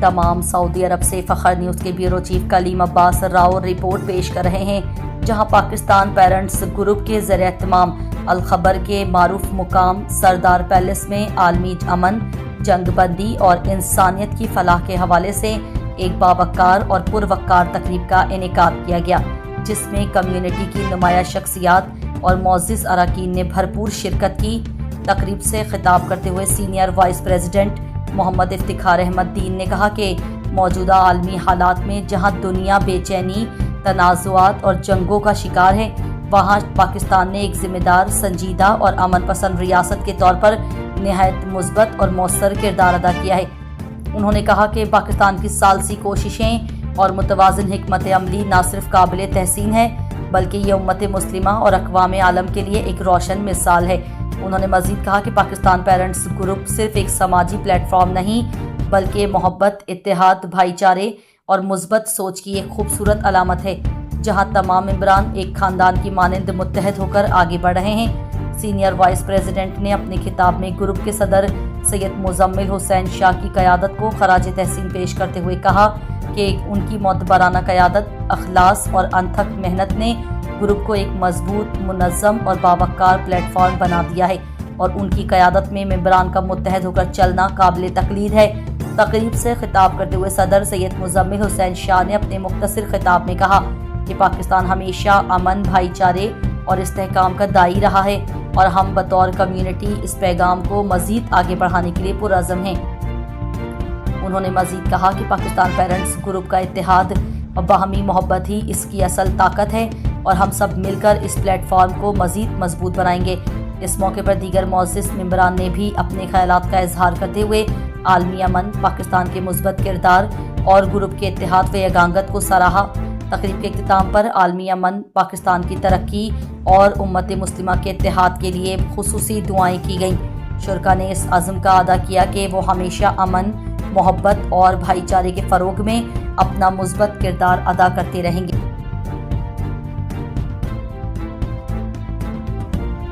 تمام سعودی عرب سے فخر نیوز کے بیورو چیف کلیم عباس راؤ رپورٹ پیش کر رہے ہیں، جہاں پاکستان پیرنٹس گروپ کے زیر اہتمام الخبر کے معروف مقام سردار پیلس میں عالمی امن، جنگ بندی اور انسانیت کی فلاح کے حوالے سے ایک باوقار اور پروقار تقریب کا انعقاد کیا گیا، جس میں کمیونٹی کی نمایاں شخصیات اور معزز اراکین نے بھرپور شرکت کی۔ تقریب سے خطاب کرتے ہوئے سینئر وائس پریزیڈنٹ محمد افتخار احمد دین نے کہا کہ موجودہ عالمی حالات میں جہاں دنیا بے چینی، تنازعات اور جنگوں کا شکار ہے، وہاں پاکستان نے ایک ذمہ دار، سنجیدہ اور امن پسند ریاست کے طور پر نہایت مثبت اور مؤثر کردار ادا کیا ہے۔ انہوں نے کہا کہ پاکستان کی ثالثی کوششیں اور متوازن حکمت عملی نہ صرف قابل تحسین ہے، بلکہ یہ امت مسلمہ اور اقوام عالم کے لیے ایک روشن مثال ہے۔ انہوں نے مزید کہا کہ پاکستان پیرنٹس گروپ صرف ایک سماجی پلیٹ فارم نہیں، بلکہ محبت، اتحاد، بھائی چارے اور مثبت سوچ کی ایک خوبصورت علامت ہے، جہاں تمام ممبران ایک خاندان کی مانند متحد ہو کر آگے بڑھ رہے ہیں۔ سینئر وائس پریزیڈنٹ نے اپنے خطاب میں گروپ کے صدر سید مزمل حسین شاہ کی قیادت کو خراج تحسین پیش کرتے ہوئے کہا کہ ان کی معتبرانہ قیادت، اخلاص اور انتھک محنت نے گروپ کو ایک مضبوط، منظم اور باوقار پلیٹ فارم بنا دیا ہے، اور ان کی قیادت میں ممبران کا متحد ہو کر چلنا قابل تقلید ہے۔ تقریب سے خطاب کرتے ہوئے صدر سید مزمل حسین شاہ نے اپنے مختصر خطاب میں کہا کہ پاکستان ہمیشہ امن، بھائی چارے اور استحکام کا داعی رہا ہے، اور ہم بطور کمیونٹی اس پیغام کو مزید آگے بڑھانے کے لیے پرعزم ہیں۔ انہوں نے مزید کہا کہ پاکستان پیرنٹس گروپ کا اتحاد اور باہمی محبت ہی اس کی اصل طاقت ہے، اور ہم سب مل کر اس پلیٹ فارم کو مزید مضبوط بنائیں گے۔ اس موقع پر دیگر معزز ممبران نے بھی اپنے خیالات کا اظہار کرتے ہوئے عالمی امن، پاکستان کے مثبت کردار اور گروپ کے اتحاد و یگانگت کو سراہا۔ تقریب کے اختتام پر عالمی امن، پاکستان کی ترقی اور امت مسلمہ کے اتحاد کے لیے خصوصی دعائیں کی گئیں۔ شرکاء نے اس عزم کا اعادہ کیا کہ وہ ہمیشہ امن، محبت اور بھائی چارے کے فروغ میں اپنا مثبت کردار ادا کرتے رہیں گے۔